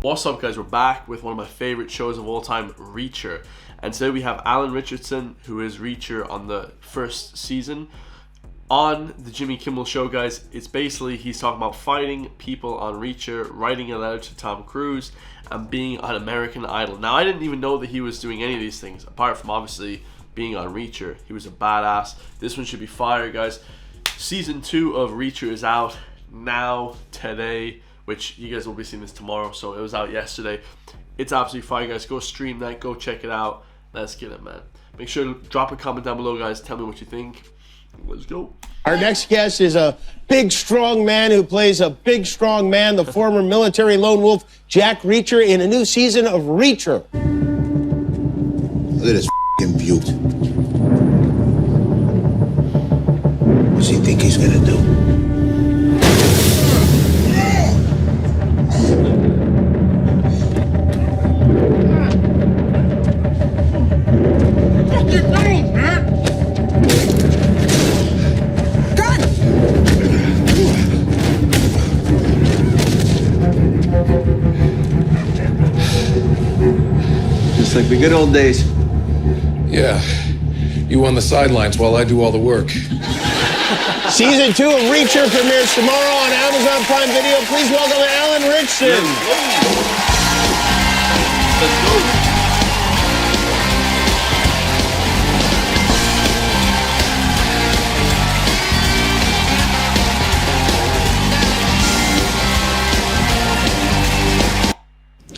What's up, guys? We're back with one of my favorite shows of all time, Reacher. And today we have Alan Ritchson, who is Reacher on the first season. On the Jimmy Kimmel show, guys, it's basically he's talking about fighting people on Reacher, writing it out to Tom Cruise, and being on American Idol. Now, I didn't even know that he was doing any of these things, apart from obviously being on Reacher. He was a badass. This one should be fire, guys. Season 2 of Reacher is out now, today, which you guys will be seeing this tomorrow, so it was out yesterday. It's absolutely fire, guys. Go stream that, go check it out. Let's get it, man. Make sure to drop a comment down below, guys. Tell me what you think. Let's go. Our next guest is a big, strong man who plays a big, strong man, the former military lone wolf, Jack Reacher, in a new season of Reacher. Look at this f***ing butte. What's he think he's gonna do? Just like the good old days. Yeah, you on the sidelines while I do all the work. Season 2 of Reacher premieres tomorrow on Amazon Prime Video. Please welcome Alan Ritchson. Let's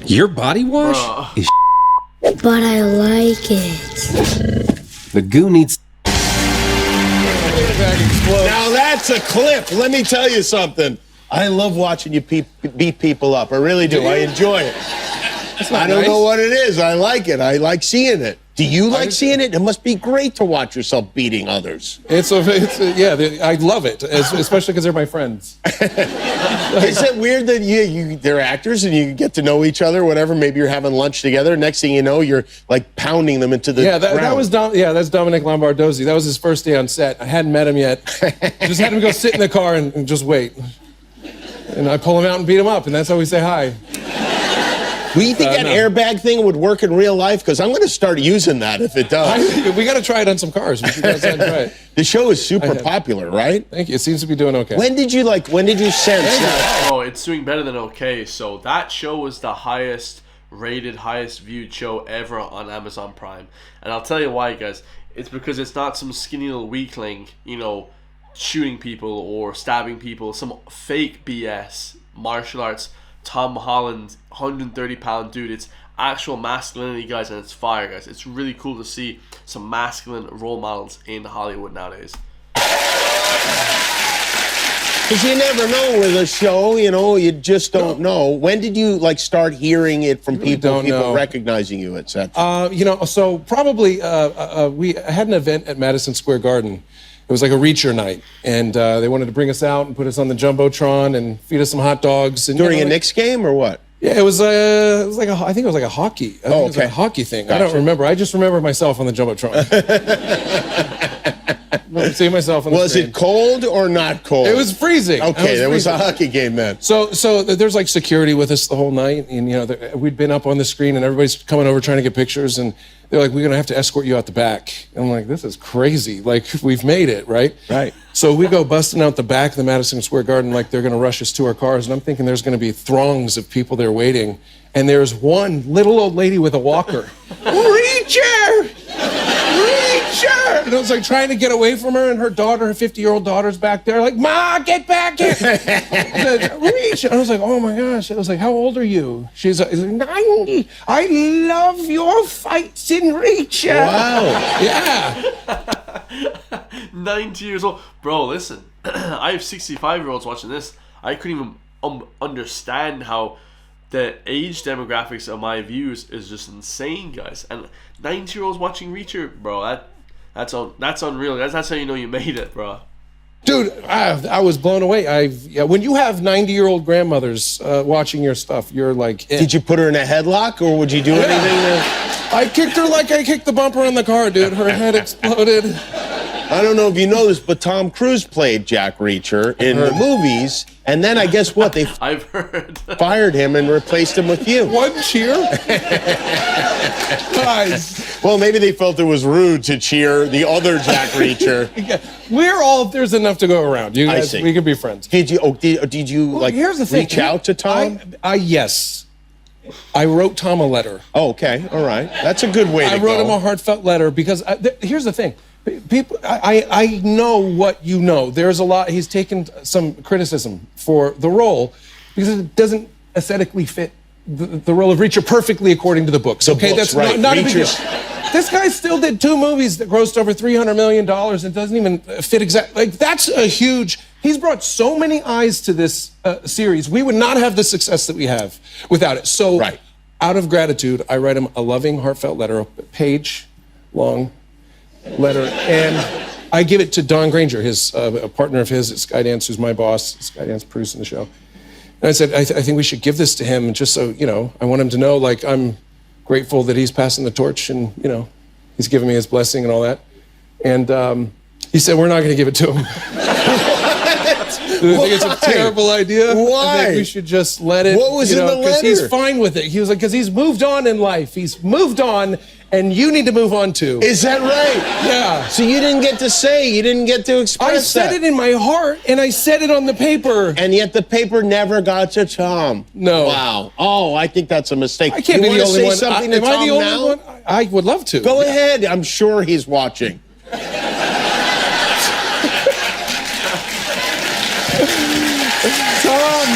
go. Your body wash? Bruh. But I like it. The goo needs. Now that's a clip. Let me tell you something. I love watching you beat people up. I really do. I enjoy it. I don't know what it is. I like it. I like seeing it. Do you like seeing it? It must be great to watch yourself beating others. Yeah, I love it, especially because they're my friends. Is it weird that they're actors and you get to know each other, whatever? Maybe you're having lunch together. Next thing you know, you're like pounding them into the ground. That's Dominic Lombardozzi. That was his first day on set. I hadn't met him yet. Just had him go sit in the car and just wait. And I pull him out and beat him up, and that's how we say hi. Well, you think that airbag thing would work in real life? Because I'm going to start using that if it does. We got to try it on some cars. We should go outside and try it. The show is super popular, right? Thank you. It seems to be doing okay. When did you sense that? Oh, it's doing better than okay. So that show was the highest rated, highest viewed show ever on Amazon Prime. And I'll tell you why, guys. It's because it's not some skinny little weakling, shooting people or stabbing people, some fake BS, martial arts, Tom Holland, 130-pound dude. It's actual masculinity, guys, and it's fire, guys. It's really cool to see some masculine role models in Hollywood nowadays. Because you never know with a show, you just don't know. When did you start hearing it from people recognizing you, etc.? So probably we had an event at Madison Square Garden. It was like a Reacher night, and they wanted to bring us out and put us on the Jumbotron and feed us some hot dogs. And, During a Knicks game or what? Yeah, it was like I think it was like a hockey. It was like a hockey thing. Gotcha. I don't remember. I just remember myself on the Jumbotron. See myself on the screen. Was it cold or not cold? It was freezing. Okay, there was a hockey game then. So there's like security with us the whole night, and we'd been up on the screen, and everybody's coming over trying to get pictures, and they're like, "We're gonna have to escort you out the back." And I'm like, "This is crazy! Like we've made it, right?" Right. So we go busting out the back of the Madison Square Garden like they're gonna rush us to our cars, and I'm thinking there's gonna be throngs of people there waiting, and there's one little old lady with a walker. Reacher! Reacher! And I was like trying to get away from her, and her daughter, her 50-year-old daughter's back there, like, "Ma, get back here!" Reacher! I was like, "Oh my gosh!" I was like, "How old are you?" She's like, "90. I love your fights in Reacher." Wow. Yeah. 90 years old. Bro, listen. I have 65-year-olds watching this. I couldn't even understand how the age demographics of my views is just insane, guys. And 90-year-olds watching Reacher, bro, that's unreal. That's how you know you made it, bro. Dude, I was blown away. When you have 90-year-old grandmothers watching your stuff, you're like, Did you put her in a headlock, or would you do anything? I kicked her like I kicked the bumper on the car, dude. Her head exploded. I don't know if you know this, but Tom Cruise played Jack Reacher in the movies, and then I guess what? They I've heard. fired him and replaced him with you. One cheer? Guys. Well, maybe they felt it was rude to cheer the other Jack Reacher. We're all, there's enough to go around. You guys, see. we can be friends. Did you Well, here's the thing. reach out to Tom? Yes. I wrote Tom a letter. Oh, okay, all right. That's a good way to I go. wrote him a heartfelt letter because here's the thing. People, I know what you know. There's a lot. He's taken some criticism for the role because it doesn't aesthetically fit the role of Reacher perfectly according to the books. Okay, books, that's right. not a big deal. Reacher's- This guy still did 2 movies that grossed over $300 million and doesn't even fit exactly. Like, that's a huge. He's brought so many eyes to this series. We would not have the success that we have without it. So, Right. out of gratitude, I write him a loving, heartfelt letter, a page-long letter, and I give it to Don Granger, a partner of his at Skydance, who's my boss. Skydance producing the show. And I said, I think we should give this to him, just so, I want him to know, like, I'm grateful that he's passing the torch and, he's giving me his blessing and all that. And he said, we're not going to give it to him. I think it's a terrible idea. Why? I think we should just let it. What was in the Because he's letter? fine with it. He was like, because he's moved on in life. He's moved on, and you need to move on too. Is that right? Yeah. So you didn't get to say, you didn't get to express I said that. it in my heart, and I said it on the paper. And yet the paper never got to Tom. No. Wow. Oh, I think that's a mistake. I can't you be the wanna only say one. something to Am I Tom the only now? one? I would love to. Go ahead. I'm sure he's watching. Tom.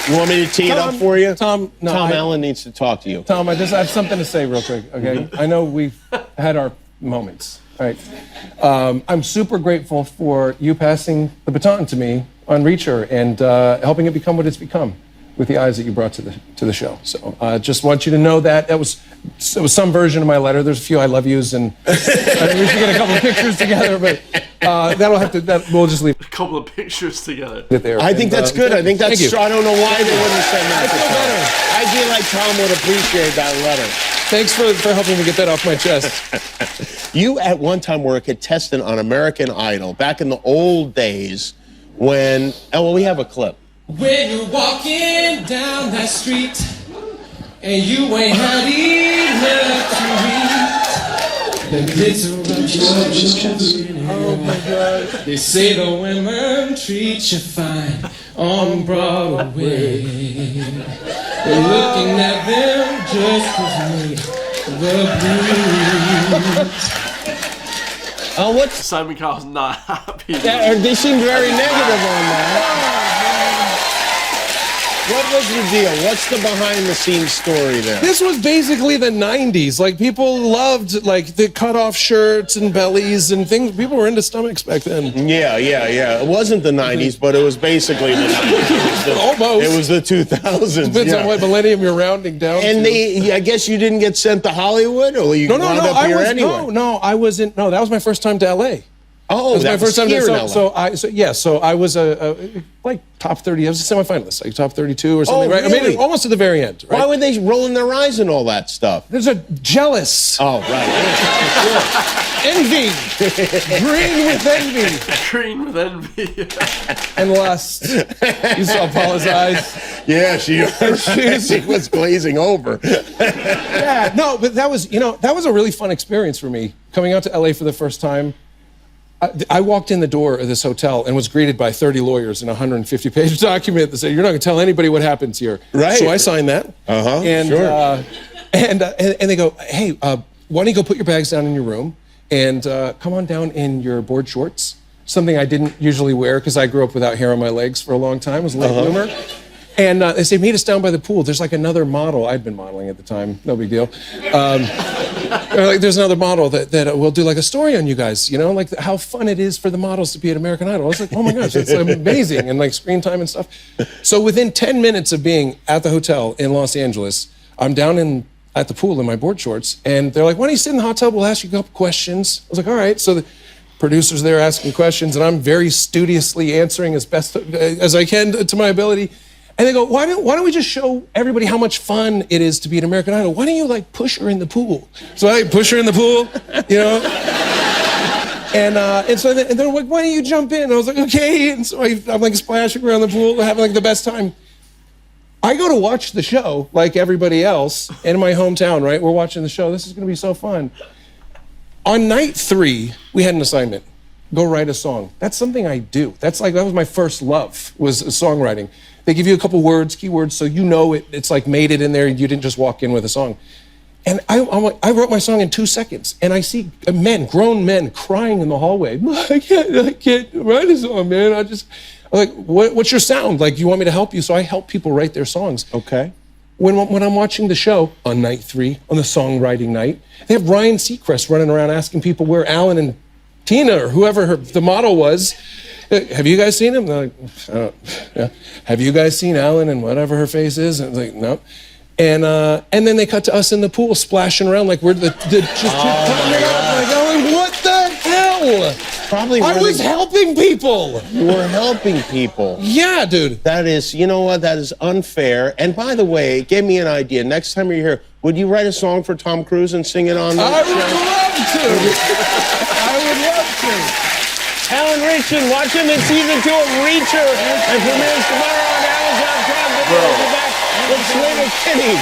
You want me to tee it up for you? Tom, no, Tom Allen needs to talk to you. Tom, I have something to say real quick, okay? I know we've had our moments, right? I'm super grateful for you passing the baton to me on Reacher and helping it become what it's become with the eyes that you brought to the show. So I just want you to know that it was some version of my letter. There's a few I love yous, and we should get a couple of pictures together, but we'll just leave A couple of pictures together. it there. I think that's good. I think that's. Thank you. I don't know why they wouldn't send that. I feel better. I feel like Tom would appreciate that letter. Thanks for helping me get that off my chest. You at one time were a contestant on American Idol back in the old days when. Oh, well, we have a clip. When you're walking down that street and you ain't had enough to eat, then it's a oh my God. They say the women treat you fine on Broadway. They're looking at them just as the blues. Oh, what's? Simon Cowell's not happy. They seem very negative on that. What was the deal? What's the behind-the-scenes story there? This was basically the 90s. Like, people loved, like, the cut-off shirts and bellies and things. People were into stomachs back then. Yeah. It wasn't the 90s, but it was basically the 90s. Almost. It was the 2000s. Depends yeah. on what millennium you're rounding down And to. I guess you didn't get sent to Hollywood, or you wound up here anyway? I wasn't. No, that was my first time to LA. Oh, That was my first time here to in LA. LA. So I was like top 30. I was a semifinalist, like top 32 or something, Oh, right? I made really? it almost to the very end, right? Why were they rolling their eyes and all that stuff? There's a jealous Oh, right. envy, green with envy Green with envy. and lust. You saw Paula's eyes. Yeah, she was glazing over. Yeah, no, but that was a really fun experience for me coming out to LA for the first time. I walked in the door of this hotel and was greeted by 30 lawyers in a 150-page document that said, "You're not going to tell anybody what happens here." Right. So I signed that. And Sure. And they go, "Hey, why don't you go put your bags down in your room and come on down in your board shorts?" Something I didn't usually wear because I grew up without hair on my legs for a long time. I was a late bloomer. And they say, meet us down by the pool. There's like another model. I'd been modeling at the time. No big deal. Like, there's another model that will do like a story on you guys, like how fun it is for the models to be at American Idol. I was like, oh my gosh, it's amazing. And like screen time and stuff. So within 10 minutes of being at the hotel in Los Angeles, I'm down at the pool in my board shorts. And they're like, why don't you sit in the hot tub? We'll ask you a couple questions. I was like, all right. So the producer's there asking questions and I'm very studiously answering as best as I can to my ability. And they go, why don't we just show everybody how much fun it is to be an American Idol? Why don't you like push her in the pool? So I push her in the pool, And so they're like, why don't you jump in? And I was like, okay. And so I'm like splashing around the pool, having like the best time. I go to watch the show like everybody else in my hometown, right? We're watching the show. This is going to be so fun. On night 3, we had an assignment. Go write a song. That's something I do. That was my first love, was songwriting. They give you a couple words, keywords, so you know it's like made it in there. You didn't just walk in with a song. And I wrote my song in 2 seconds, and I see grown men crying in the hallway. I can't write a song, man. I'm like, what's your sound? Like, you want me to help you? So I help people write their songs. Okay. When I'm watching the show on night 3, on the songwriting night, they have Ryan Seacrest running around asking people where Alan and Tina or whoever the model was. Have you guys seen him? They're like, yeah. Have you guys seen Alan and whatever her face is? And like, no. And then they cut to us in the pool splashing around like we're just coming up, like going, what the hell? Probably I was helping people. You were helping people. Yeah, dude. That is, you know what? That is unfair. And by the way, it gave me an idea. Next time you're here, would you write a song for Tom Cruise and sing it on the I show? would love to. I would love to. Alan Ritchson, watch him in season 2 of Reacher and premieres tomorrow on Amazon Prime. We'll be back with Slater Kinney.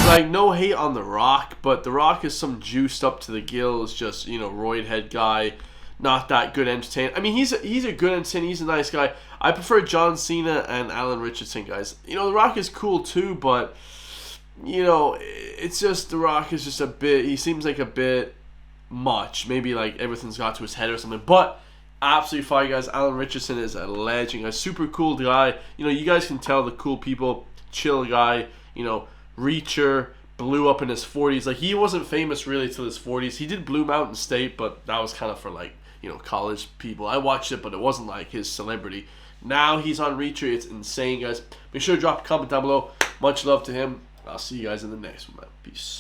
Like, no hate on The Rock, but The Rock is some juiced up to the gills, just, roid head guy, not that good entertainer. I mean, he's a good entertainer, he's a nice guy. I prefer John Cena and Alan Ritchson, guys. The Rock is cool too, but, it's just, The Rock is just he seems like a bit much. Maybe, like, everything's got to his head or something, but absolutely fine, guys. Alan Ritchson is a legend, a super cool guy. You guys can tell the cool people, chill guy, Reacher, blew up in his 40s. Like, he wasn't famous really till his 40s. He did Blue Mountain State, but that was kind of for, like, college people. I watched it, but it wasn't like his celebrity. Now he's on Reacher. It's insane, guys. Make sure to drop a comment down below. Much love to him. I'll see you guys in the next one, man. Peace.